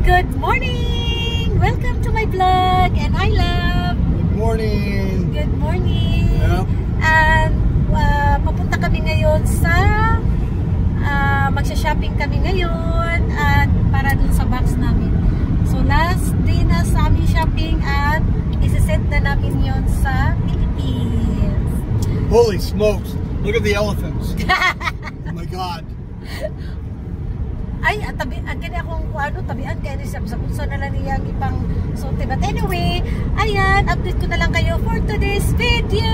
Good morning! Welcome to my vlog and hi love! Good morning! Good morning! Yep. And papunta kami ngayon sa magsha-shopping kami ngayon at para dun sa box namin. So last day na sa aming shopping at isi-set na namin yon sa Philippines. Holy smokes! Look at the elephants! Oh my God! Ay, kaya akong tabian kaya ni Sam sa punso na lang niyang ipang sote. But anyway, ayan, update ko na lang kayo for today's video.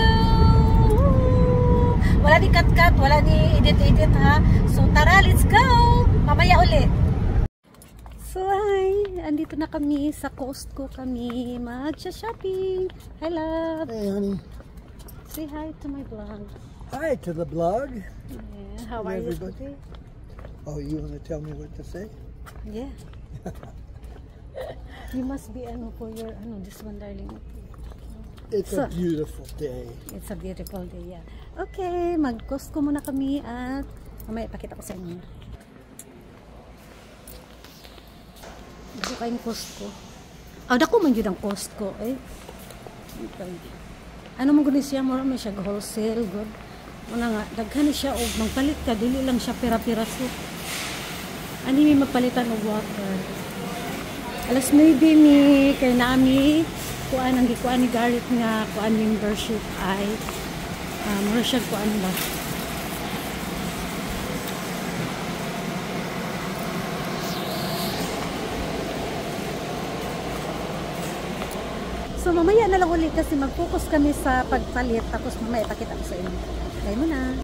Wala ni cut-cut, wala ni edit-edit ha. So tara, let's go! Mamaya ulit. So hi, andito na kami sa Costco kami mag-shopping. Hi love! Hey honey! Say hi to my vlog. Hi to the blog! Yeah, how are you today? Oh, you want to tell me what to say? Yeah. You must be for your this one, darling. It's a beautiful day. It's a beautiful day, yeah. Okay, mag-Costco muna kami at mamaya ipakita ko sa inyo. Dito kayong Costco. Dako man yun ang Costco, eh. Okay. Ano mong gulis siya? Mura may siya wholesale, good. Muna nga, daghan siya o magpalit ka, dili lang siya pira-piraso. Ani may mapalitan ng water. Alas maybe ni kay nami kuan ang gikuan ni Garrett nga kuan membership ay mura siya kuan ba. So mamaya na lang ulit kasi mag-focus kami sa pagpalit tapos mamaya ipakita ko sa inyo. Try mo na.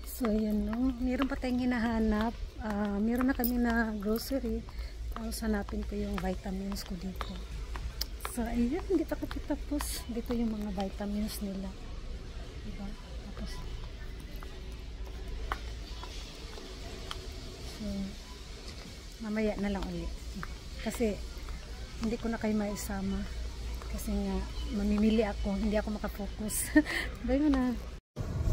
So ayan no, meron pa tayong hinahanap. Meron na kami na grocery. Tapos hanapin ko yung vitamins ko dito. So ayan, hindi pa tapos. Dito yung mga vitamins nila. Diba? Tapos so mamaya na lang ulit. Kasi hindi ko na kayo maisama. Kasi nga mamimili ako, hindi ako makafocus. Bayo na.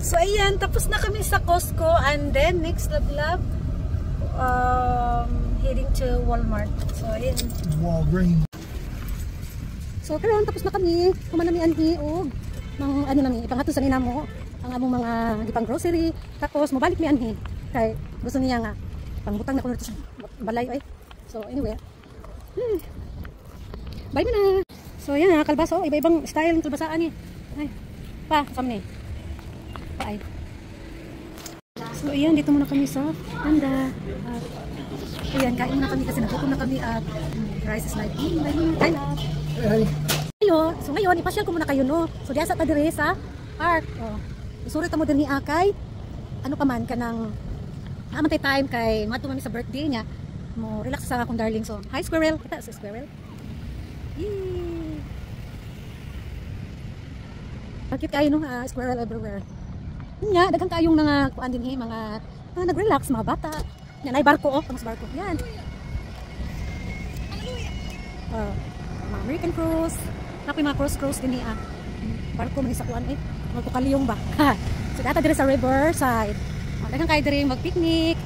So ayan, tapos na kami sa Costco and then next love heading to Walmart. So ayan. Walgreens. So karon tapos na kami. Kumanami anhi og mga nami ipanghatod sa ninamo ang among mga gipang grocery. Tapos mobalik mi anhi kay gusto niya nga pangbutang na ko dito sa balay ay. So anyway. Bye na. So yan na kalbaso, iba-ibang style ng kalbasaan ni. Ay. Pa, kasama ni. Bye. So ayan, dito muna kami sa Panda. Ayan, kain muna kami kasi nagutom na kami at rice is like, I love. So ngayon, ipasyal ko muna kayo no. So diyan sa tadire sa park. Isuri ta mo din ni Akay. Ano ka man kanang naamantay time kay mato mami sa birthday niya. Mo relax sa akong darling. So, hi squirrel. Kita sa squirrel. Yee. Bakit kayo no squirrel everywhere. Nya daghang kayong kuan din mga nag-relax mga bata. Yan ay barko pang sa barko. Yan. Mga American cruise. Nakoy mga cruise din barko man sa kuan magkukaliyong ba. So data dire sa river side. Daghang kayo dire mag-picnic.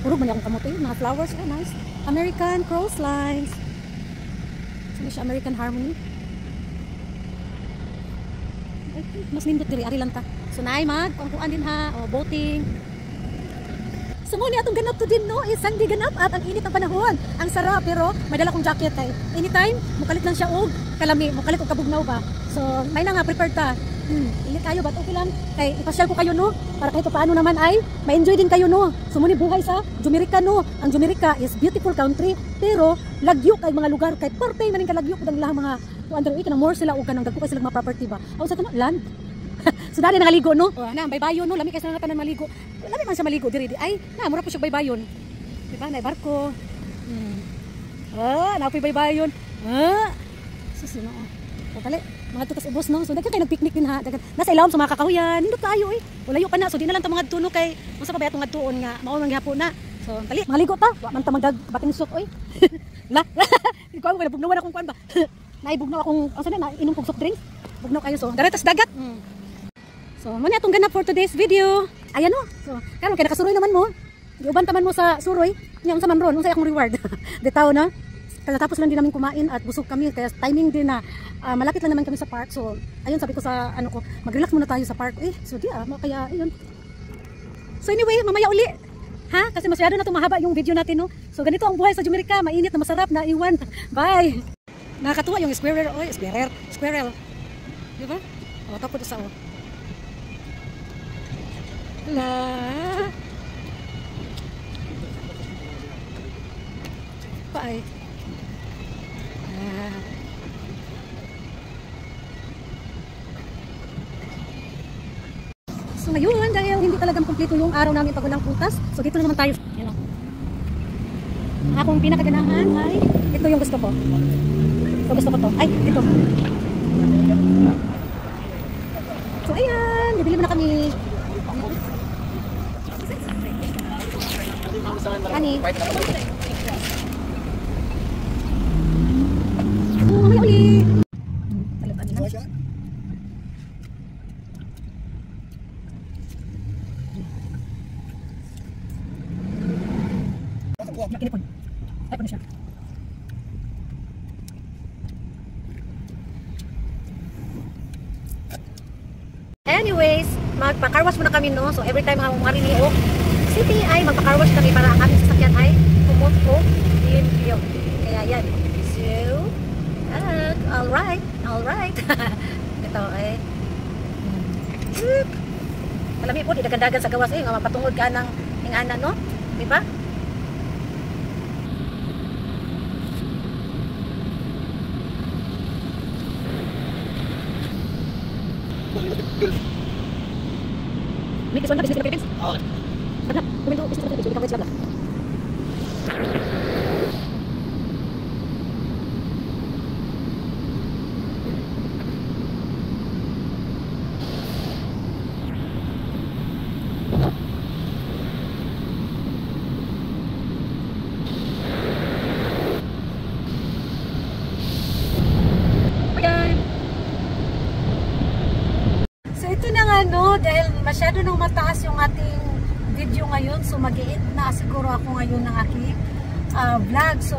Puro man akong kamote, mga flowers, nice. American cruise lines. So siya American Harmony. Mas nindot diri ari lang ta. So naay kuan din ha, boating. So mo ni atong ganap to din no, isang di ganap at ang init ng panahon. Ang sarap pero may dala kong jacket ay. Anytime mukalit lang siya og kalami, mukalit og kabugnaw ba. So may na nga prepared ta. Init kayo but okay lang kay ipasyal ko kayo no para kahit paano naman ay ma-enjoy din kayo no. So mo ni buhay sa Jamaica no. Ang Jamaica is beautiful country pero lagyo kay mga lugar kay parte man ning kalagyo pud ang ilang mga under week na more sila og kanang dagko kay sila mga property ba. Aw sa kanang land. So dali nangaligo no. Na baybayon no, lami kay sa tanan maligo. Lami man siya maligo diri di ay na mura po siya baybayon. Di ba na barko. Napoy baybayon. Susino. O tali mga tutas ubos no. So daghan kay nagpiknik din ha. Daghan nasa ilawom sa mga kakahuyan. Nindot kaayo Walayo pa na. So di na lang ta mga tuno kay unsa pa ba atong adtuon nga mao man gyapon na. So tali maligo ta. Wa man ta magdag bating sok oy. La. Ikaw ko bugnaw na akong kuan ba. Naibugnaw akong asa na inom kog soft drink. Bugnaw kayo so. Dara tas dagat. So, muna itong ganap for today's video. Ayan o. So, karon kay nakasuroy naman mo. Uban taman mo sa suroy, yung sa manron, yung sa akong reward. Di tao na. Tapos lang din namin kumain at busog kami kaya timing din na malapit lang naman kami sa park. So ayun, sabi ko sa ano ko, mag-relax muna tayo sa park. So kaya ayun. So anyway, mamaya uli. Ha? Kasi masyado na itong mahaba yung video natin, no? So ganito ang buhay sa Jamaica, mainit na masarap na iwan. Bye. Nakakatuwa yung squirrel, squirrel. Di ba? Tapos sa La. Bye. So ngayon, dahil hindi talagang kumpleto yung araw namin pagwalang prutas, so dito na naman tayo. Yan o. Akong pinakaganahan ay ito yung gusto ko. So gusto ko to. Ay, ito. So ayan, bibili mo na kami. Honey. Mamaya ulit. Talatan lang. Kinipon. Ay, po na siya. Anyways, magpa-carwash muna kami, no? So every time Marineo City ay magpa-carwash kami para ang aming sasakyan ay pumunto limpyo. Kaya yan. So, alright. Ito ay alam po, di dagan-dagan sa gawas nga mapatungod ka ng ingana, no? Diba? Make this one business in the Philippines? Okay. But na, kumento business in the Philippines, we can wait lang. Dahil masyado nang mataas yung ating video ngayon, so mag-i-end na siguro ako ngayon ng aking vlog. So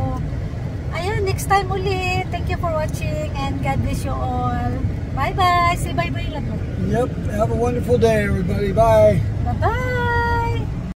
ayun, next time ulit. Thank you for watching and God bless you all. Bye bye. Say bye bye lang. Yep, have a wonderful day everybody. Bye. Bye bye.